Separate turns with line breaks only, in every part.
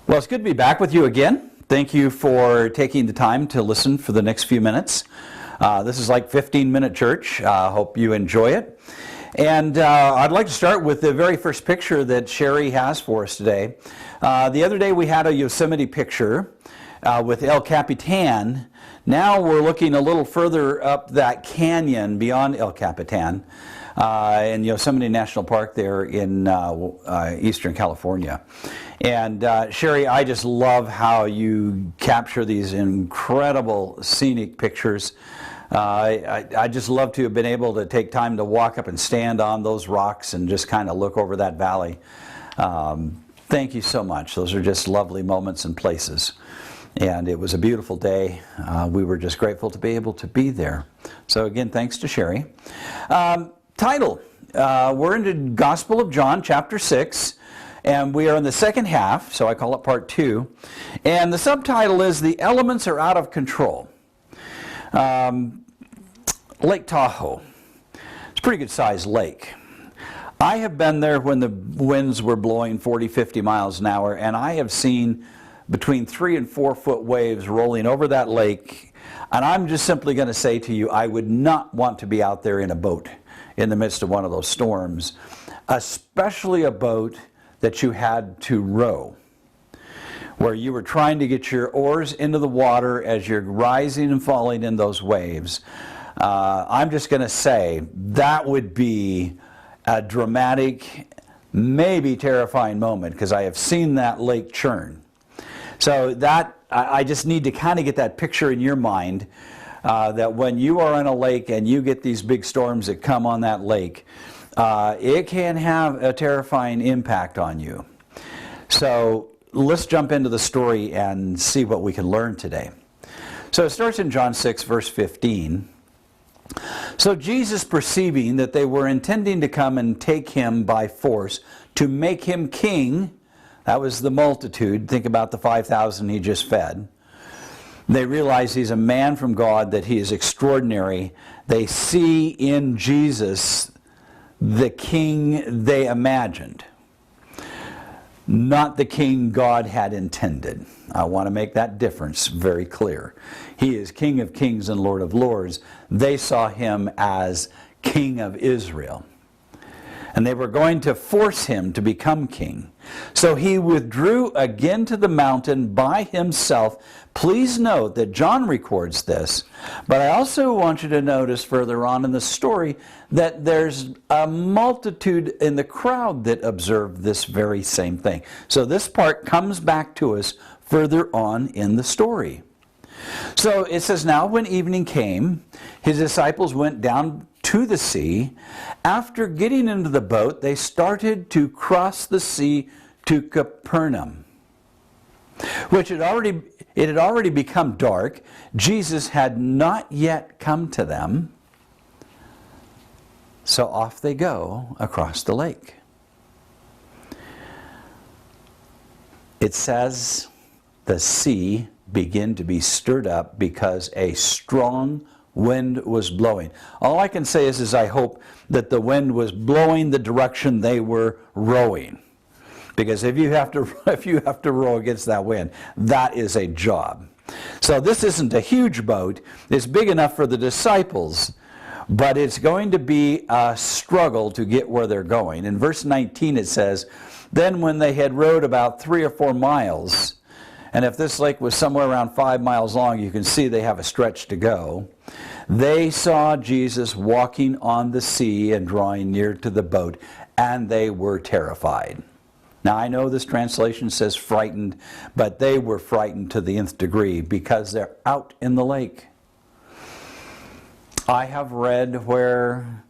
Well, it's good to be back with you again. Thank you for taking the time to listen for the next few minutes. This is like 15-minute church. Hope you enjoy it. And I'd like to start with the very first picture that Sherry has for us today. The other day we had a Yosemite picture with El Capitan. Now we're looking a little further up that canyon beyond El Capitan in Yosemite National Park there in Eastern California. And Sherry, I just love how you capture these incredible scenic pictures. I just love to have been able to take time to walk up and stand on those rocks and just kind of look over that valley. Thank you so much. Those are just lovely moments and places. And it was a beautiful day. We were just grateful to be able to be there. So again, thanks to Sherry. Title, we're in the Gospel of John, chapter 6. And we are in the second half, so I call it part 2. And the subtitle is The Elements Are Out of Control. Lake Tahoe. It's a pretty good sized lake. I have been there when the winds were blowing 40, 50 miles an hour, and I have seen between 3 and 4 foot waves rolling over that lake. And I'm just simply going to say to you, I would not want to be out there in a boat in the midst of one of those storms, especially a boat that you had to row, where you were trying to get your oars into the water as you're rising and falling in those waves. I'm just going to say that would be a dramatic, maybe terrifying moment, because I have seen that lake churn. So that I just need to kind of get that picture in your mind, that when you are on a lake and you get these big storms that come on that lake, it can have a terrifying impact on you. So let's jump into the story and see what we can learn today. So it starts in John 6, verse 15. So Jesus, perceiving that they were intending to come and take him by force to make him king, that was the multitude, think about the 5,000 he just fed. They realize he's a man from God, that he is extraordinary. They see in Jesus the king they imagined, not the king God had intended. I want to make that difference very clear. He is King of Kings and Lord of Lords. They saw him as King of Israel. And they were going to force him to become king. So he withdrew again to the mountain by himself. Please note that John records this, but I also want you to notice further on in the story that there's a multitude in the crowd that observed this very same thing. So this part comes back to us further on in the story. So it says, now when evening came, his disciples went down to the sea. After getting into the boat, they started to cross the sea to Capernaum, which it had already become dark. Jesus had not yet come to them. So off they go across the lake. It says the sea began to be stirred up because a strong wind was blowing. All I can say is I hope that the wind was blowing the direction they were rowing. Because if you have to row against that wind, that is a job. So this isn't a huge boat. It's big enough for the disciples, but it's going to be a struggle to get where they're going. In verse 19 it says, then when they had rowed about 3 or 4 miles, and if this lake was somewhere around 5 miles long, you can see they have a stretch to go, they saw Jesus walking on the sea and drawing near to the boat, and they were terrified. Now I know this translation says frightened, but they were frightened to the nth degree because they're out in the lake. I have read where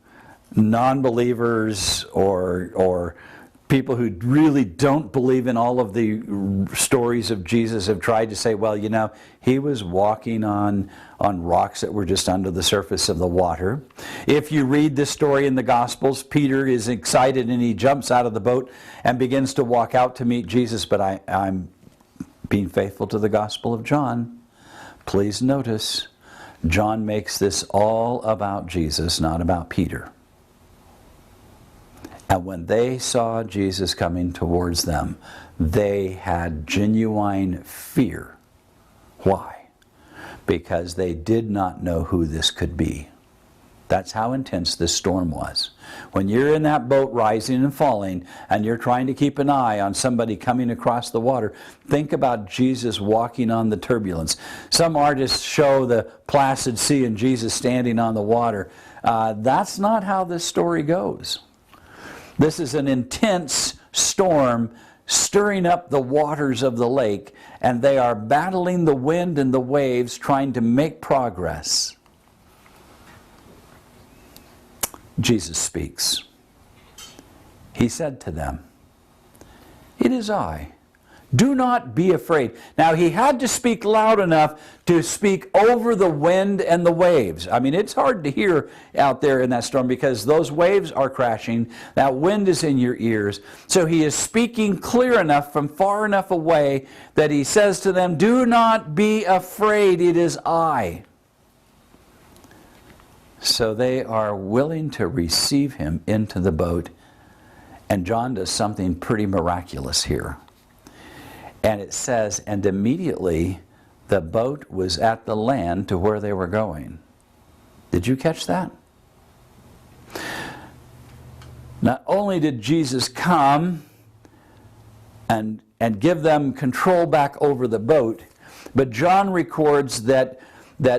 non-believers or people who really don't believe in all of the stories of Jesus have tried to say, well, you know, he was walking on rocks that were just under the surface of the water. If you read this story in the Gospels, Peter is excited and he jumps out of the boat and begins to walk out to meet Jesus. But I'm being faithful to the Gospel of John. Please notice, John makes this all about Jesus, not about Peter. And when they saw Jesus coming towards them, They had genuine fear. Why? Because they did not know who this could be. That's how intense this storm was. When you're in that boat rising and falling, and you're trying to keep an eye on somebody coming across the water, think about Jesus walking on the turbulence. Some artists show the placid sea and Jesus standing on the water. That's not how this story goes. This is an intense storm stirring up the waters of the lake, and they are battling the wind and the waves, trying to make progress. Jesus speaks. He said to them, "It is I. Do not be afraid." Now, he had to speak loud enough to speak over the wind and the waves. I mean, it's hard to hear out there in that storm because those waves are crashing. That wind is in your ears. So he is speaking clear enough from far enough away that he says to them, "Do not be afraid. It is I." So they are willing to receive him into the boat. And John does something pretty miraculous here. And it says, and immediately the boat was at the land to where they were going. Did you catch that? Not only did Jesus come and give them control back over the boat, but John records that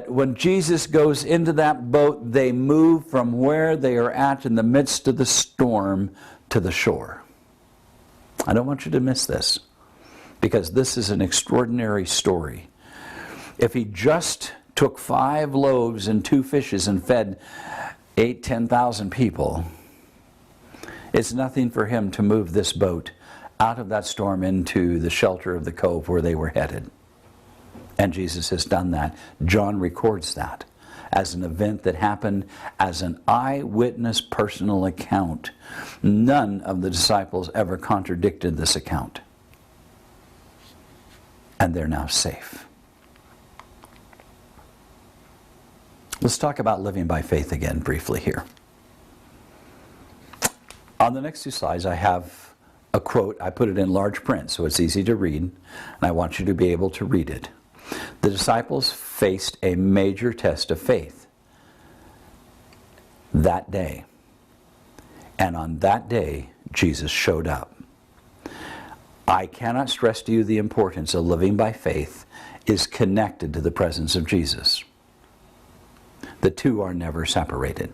when Jesus goes into that boat, they move from where they are at in the midst of the storm to the shore. I don't want you to miss this, because this is an extraordinary story. If he just took 5 loaves and 2 fishes and fed 10,000 people, it's nothing for him to move this boat out of that storm into the shelter of the cove where they were headed. And Jesus has done that. John records that as an event that happened as an eyewitness personal account. None of the disciples ever contradicted this account. And they're now safe. Let's talk about living by faith again briefly here. On the next 2 slides, I have a quote. I put it in large print so it's easy to read, and I want you to be able to read it. The disciples faced a major test of faith that day. And on that day, Jesus showed up. I cannot stress to you the importance of living by faith is connected to the presence of Jesus. The two are never separated.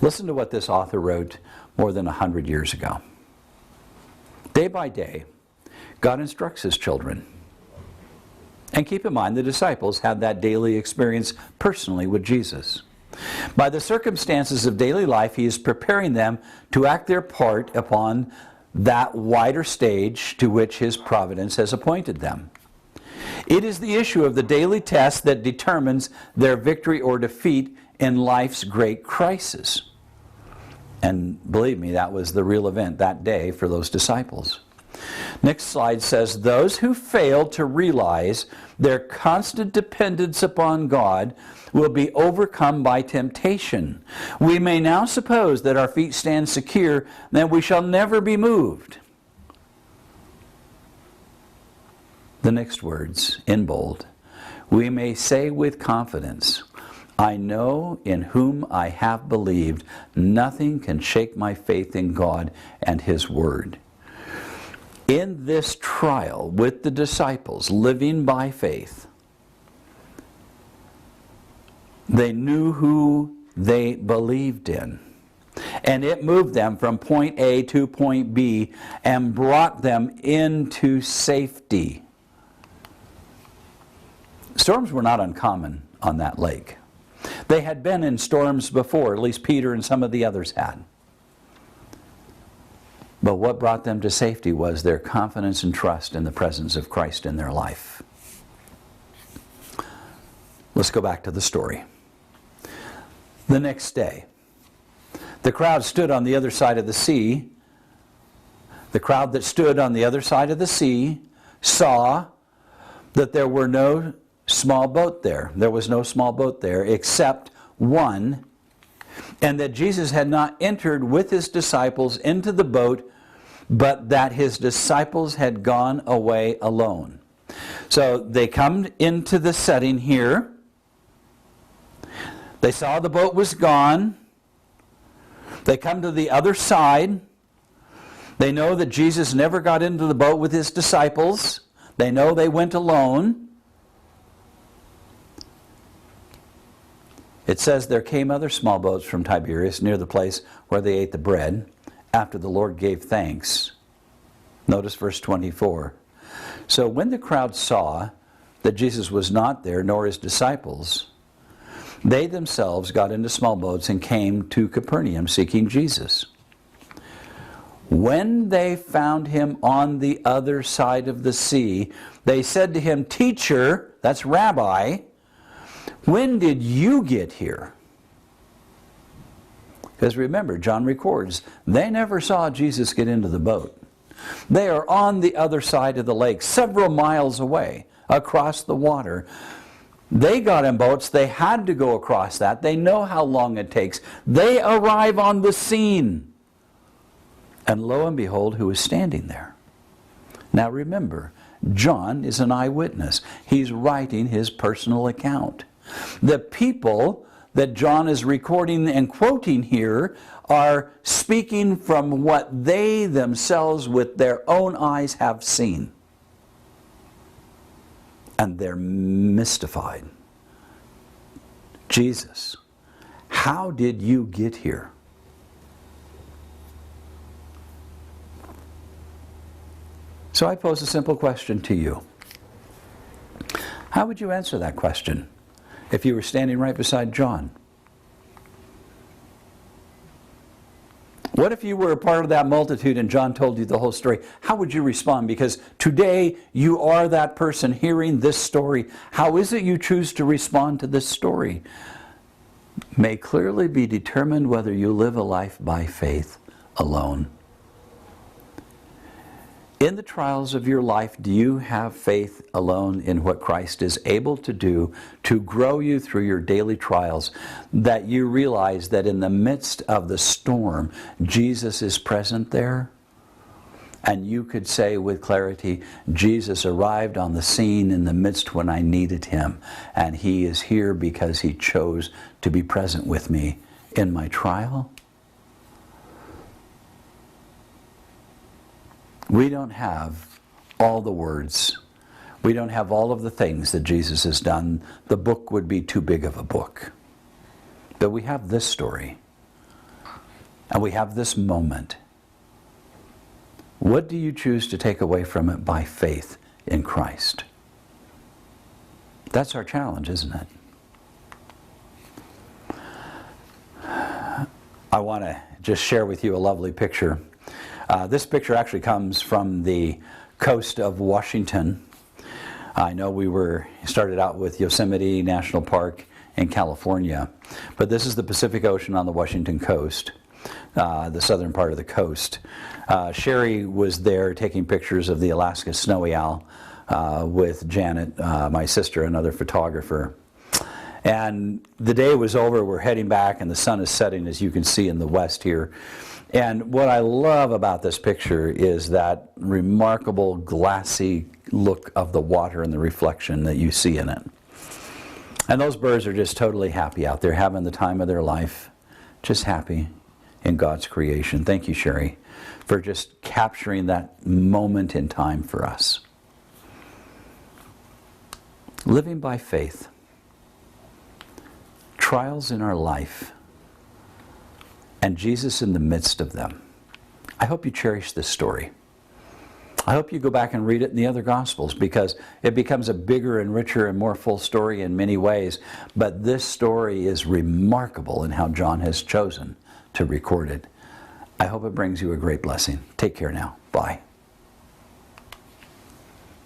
Listen to what this author wrote more than 100 years ago. Day by day, God instructs his children. And keep in mind, the disciples had that daily experience personally with Jesus. By the circumstances of daily life, he is preparing them to act their part upon that wider stage to which his providence has appointed them. It is the issue of the daily test that determines their victory or defeat in life's great crisis. And believe me, that was the real event that day for those disciples. Next slide says, those who fail to realize their constant dependence upon God will be overcome by temptation. We may now suppose that our feet stand secure, and that we shall never be moved. The next words, in bold, we may say with confidence, I know in whom I have believed, nothing can shake my faith in God and his word. In this trial with the disciples living by faith, they knew who they believed in. And it moved them from point A to point B and brought them into safety. Storms were not uncommon on that lake. They had been in storms before, at least Peter and some of the others had. But what brought them to safety was their confidence and trust in the presence of Christ in their life. Let's go back to the story. The next day, the crowd stood on the other side of the sea. The crowd that stood on the other side of the sea saw that there were no small boat there. There was no small boat there except one, and that Jesus had not entered with his disciples into the boat, but that his disciples had gone away alone. So they come into the setting here. They saw the boat was gone. They come to the other side. They know that Jesus never got into the boat with his disciples. They know they went alone. It says there came other small boats from Tiberias near the place where they ate the bread after the Lord gave thanks. Notice verse 24. So when the crowd saw that Jesus was not there, nor his disciples, they themselves got into small boats and came to Capernaum seeking Jesus. When they found him on the other side of the sea, they said to him, Teacher, that's Rabbi, when did you get here? Because remember, John records, they never saw Jesus get into the boat. They are on the other side of the lake, several miles away, across the water. They got in boats. They had to go across that. They know how long it takes. They arrive on the scene. And lo and behold, who is standing there? Now remember, John is an eyewitness. He's writing his personal account. The people that John is recording and quoting here are speaking from what they themselves with their own eyes have seen. And they're mystified. Jesus, how did you get here? So I pose a simple question to you. How would you answer that question if you were standing right beside John? What if you were a part of that multitude and John told you the whole story? How would you respond? Because today you are that person hearing this story. How is it you choose to respond to this story? May clearly be determined whether you live a life by faith alone. In the trials of your life, do you have faith alone in what Christ is able to do to grow you through your daily trials, that you realize that in the midst of the storm, Jesus is present there? And you could say with clarity, Jesus arrived on the scene in the midst when I needed him, and he is here because he chose to be present with me in my trial? We don't have all the words. We don't have all of the things that Jesus has done. The book would be too big of a book. But we have this story. And we have this moment. What do you choose to take away from it by faith in Christ? That's our challenge, isn't it? I want to just share with you a lovely picture. This picture actually comes from the coast of Washington. I know we started out with Yosemite National Park in California, but this is the Pacific Ocean on the Washington coast, the southern part of the coast. Sherry was there taking pictures of the Alaska snowy owl with Janet, my sister, another photographer. And the day was over, we're heading back, and the sun is setting, as you can see in the west here. And what I love about this picture is that remarkable glassy look of the water and the reflection that you see in it. And those birds are just totally happy out there, having the time of their life, just happy in God's creation. Thank you, Sherry, for just capturing that moment in time for us. Living by faith. Trials in our life. And Jesus in the midst of them. I hope you cherish this story. I hope you go back and read it in the other Gospels, because it becomes a bigger and richer and more full story in many ways. But this story is remarkable in how John has chosen to record it. I hope it brings you a great blessing. Take care now. Bye.